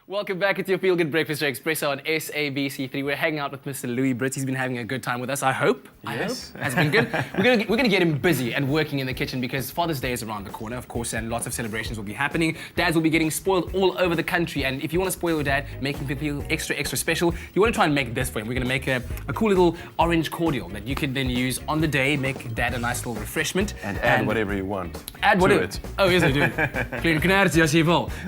Welcome back. It's your Feel Good Breakfast Show Espresso on SABC3. We're hanging out with Mr. Louis Brits. He's been having a good time with us, I hope. Yes. I hope. Has been good. We're gonna get him busy and working in the kitchen because Father's Day is around the corner, of course, and lots of celebrations will be happening. Dads will be getting spoiled all over the country, and if you want to spoil your dad, make him feel extra special, you want to try and make this for him. We're gonna make a cool little orange cordial that you can then use on the day, make dad a nice little refreshment. And add whatever you want. Add whatever. It. Oh, yes, I do.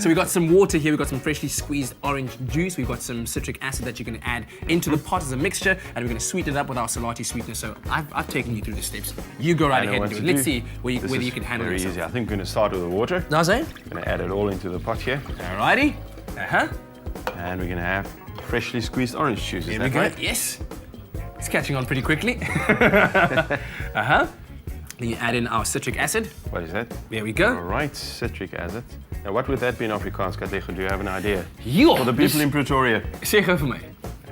So we've got some water here, we've got some freshly squeezed orange juice, we've got some citric acid that you're going to add into the pot as a mixture, and we're going to sweeten it up with our salati sweetener. So I've taken you through the steps. You go right ahead and do it. Let's see whether you can handle it. Very easy. I think we're going to start with the water. That's it. We're going to add it all into the pot here. Alrighty. And we're going to have freshly squeezed orange juice. There we go. Right? Yes. It's catching on pretty quickly. Then you add in our citric acid. What is that? There we go. All right, citric acid. Now, what would that be in Afrikaans, Katlego? Do you have an idea? Jo, For the people in Pretoria. Zeg gou vir my.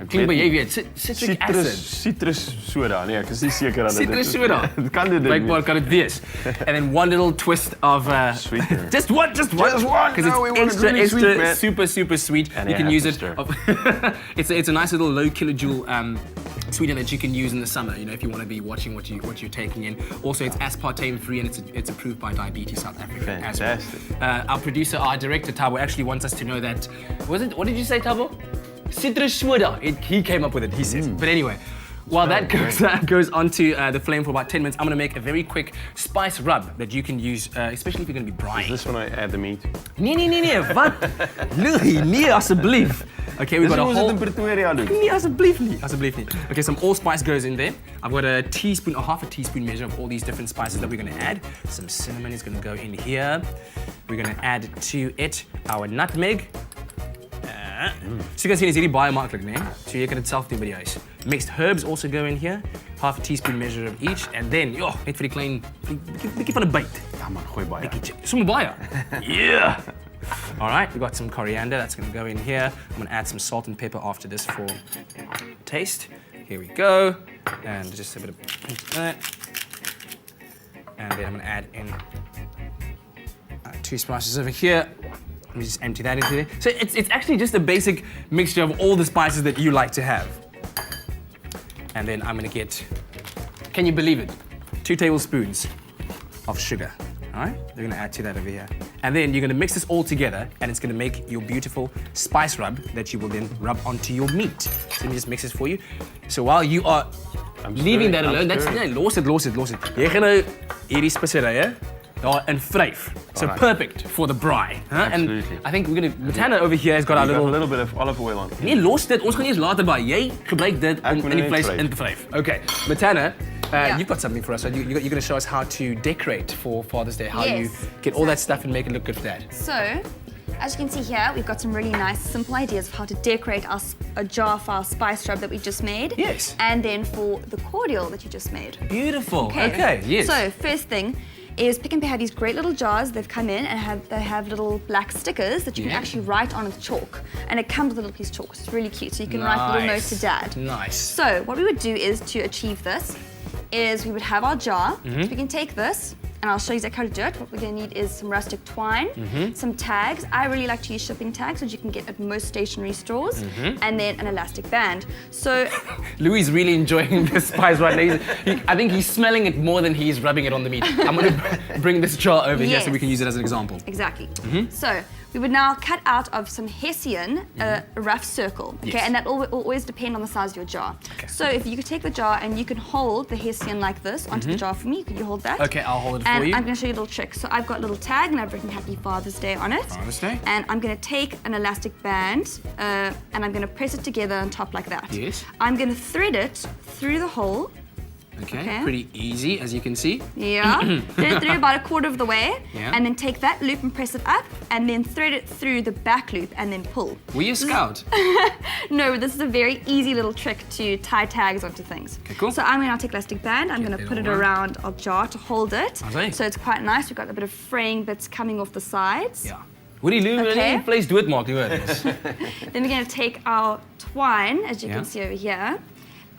Klink by jy weet, citric acid. Citrus soda. Nee, ek is nie seker dat dit Citrus soda. Dit kan dit Blijkbaar kan het wees. And then one little twist of sweetener. Just one. Just one. Because No, we want it's it really extra, sweet, man. super sweet. And you can use it. stir. It's a nice little low kilojoule sweetener that you can use in the summer. You know, if you want to be watching what you're taking in. Also, it's aspartame free and it's approved by Diabetes South Africa. Fantastic. As well. Our producer, our director Tabo, actually wants us to know that. What did you say, Tabo? Citrus soda. He came up with it. He says. But anyway. While that goes onto the flame for about 10 minutes, I'm going to make a very quick spice rub that you can use, especially if you're going to be braai. Is this when I add the meat? Nee, wat? Louis, nee, asseblief. Okay, we've got a whole... in Pretoria doen. Nee, asseblief nie. Okay, some allspice goes in there. I've got a teaspoon or half a teaspoon measure of all these different spices that we're going to add. Some cinnamon is going to go in here. We're going to add to it our nutmeg. So you can see it's really biomarked, né? So you can self do by die huis. Mixed herbs also go in here. Half a teaspoon measure of each. And then, net vir die klein, bietjie van 'n byt. Ja man, gooi baie. Sommer baie. Yeah. All right, we've got some coriander. That's going to go in here. I'm going to add some salt and pepper after this for taste. Here we go. And just a bit of that. And then I'm going to add in 2 spices over here. Let me just empty that into there. So it's actually just a basic mixture of all the spices that you like to have. And then I'm going to get, can you believe it? 2 tablespoons of sugar. All right, you're going to add to that over here. And then you're going to mix this all together and it's going to make your beautiful spice rub that you will then rub onto your meat. So let me just mix this for you. So while you are leaving that alone, that's, nee, los it. Jy gaan nou hierdie speserye and vryf. So right. Perfect for the braai. Absolutely. And I think we're going to, Matana over here has got our a little bit of olive oil on. Nee, los dit. Ons gaan eers later by. Jy gebruik dit om in die vleis in te vryf. Okay, Matana, you've got something for us. Right? You're going to show us how to decorate for Father's Day, how you get all that stuff and make it look good for Dad. So, as you can see here, we've got some really nice, simple ideas of how to decorate a jar for our spice rub that we just made. Yes. And then for the cordial that you just made. Beautiful. Okay, yes. So, first thing is Pick n Pay have these great little jars. They've come in and they have little black stickers that you can actually write on with chalk. And it comes with a little piece of chalk. It's really cute. So you can write a little note to Dad. Nice. So, what we would do is, to achieve this, is we would have our jar. So we can take this, and I'll show you exactly how to do it. What we're going to need is some rustic twine, some tags. I really like to use shipping tags, which you can get at most stationery stores, and then an elastic band. So Louis is really enjoying this spice right now. I think he's smelling it more than he's rubbing it on the meat. I'm going to bring this jar over here so we can use it as an example. Exactly. So we would now cut out of some hessian a rough circle, okay? And that will always depend on the size of your jar. Okay. So if you could take the jar and you can hold the hessian like this onto the jar for me, could you hold that? Okay, I'll hold it for you. And I'm going to show you a little trick. So I've got a little tag and I've written Happy Father's Day on it. Father's Day. And I'm going to take an elastic band and I'm going to press it together on top like that. Yes. I'm going to thread it through the hole. Okay, pretty easy, as you can see. Yeah, thread it through about 1/4 of the way, Yeah. and then take that loop and press it up, and then thread it through the back loop and then pull. Were you a scout? No, this is a very easy little trick to tie tags onto things. Okay, cool. So I'm going to take elastic band, I'm going to put it around our jar to hold it. Okay. So it's quite nice, we've got a bit of fraying bits coming off the sides. Yeah. Hoorie Lou, Okay. please do it, Mark. Do it. Then we're going to take our twine, as you Yeah. can see over here,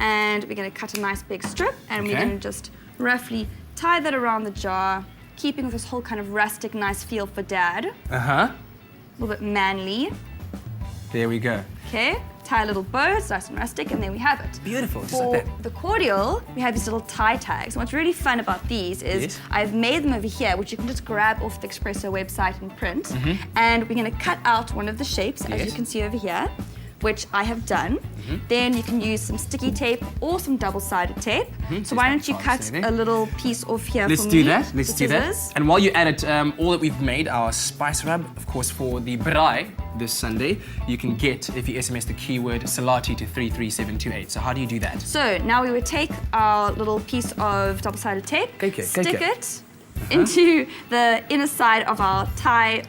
and we're going to cut a nice big strip, and we're going to just roughly tie that around the jar, keeping with this whole kind of rustic, nice feel for Dad. Uh-huh. A little bit manly. There we go. Okay, tie a little bow, it's nice and rustic, and there we have it. Beautiful, just For like that. the cordial, we have these little tie tags. And what's really fun about these is Yes. I've made them over here, which you can just grab off the Espresso website and print. And we're gonna cut out one of the shapes, as you Yes. can see over here, which I have done. Then you can use some sticky tape or some double-sided tape. So why don't you cut Fascinating. a little piece off here Let's for do me? that. Let's The do that. scissors. And while you're at it, all that we've made, our spice rub, of course, for the Braai this Sunday, you can get if you SMS the keyword Salati to 33728. So how do you do that? So now we would take our little piece of double-sided tape, Okay, stick okay. it into the inner side of our tie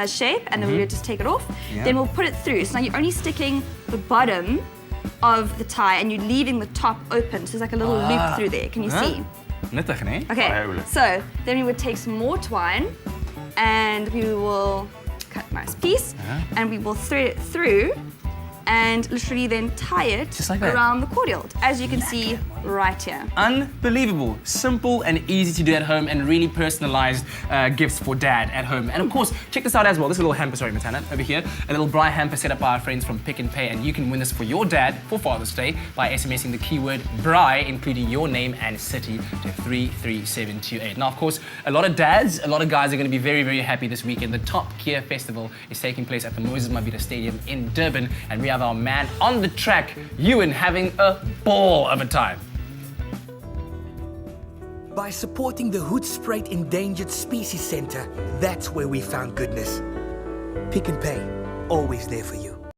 shape, and then we would just take it off. Yeah. Then we'll put it through. So now you're only sticking the bottom of the tie, and you're leaving the top open. So there's like a little loop through there. Can you see? Nuttig, né? Okay. Fabulous. So then we would take some more twine, and we will cut a nice piece, and we will thread it through, and literally then tie it Just like that. around the cordial, as you can see right here. Unbelievable. Simple and easy to do at home, and really personalized gifts for dad at home. And of course, check this out as well. This little hamper, sorry, Matana, over here. A little Braai hamper set up by our friends from Pick n Pay, and you can win this for your dad for Father's Day by SMSing the keyword Braai, including your name and city, to 33728. Now, of course, a lot of dads, a lot of guys are going to be very, very happy this weekend. The Top Gear Festival is taking place at the Moses Mabhida Stadium in Durban, and we have our man on the track, Ewan, having a ball of a time. By supporting the Hoedspruit Endangered Species Centre, that's where we found goodness. Pick n Pay, always there for you.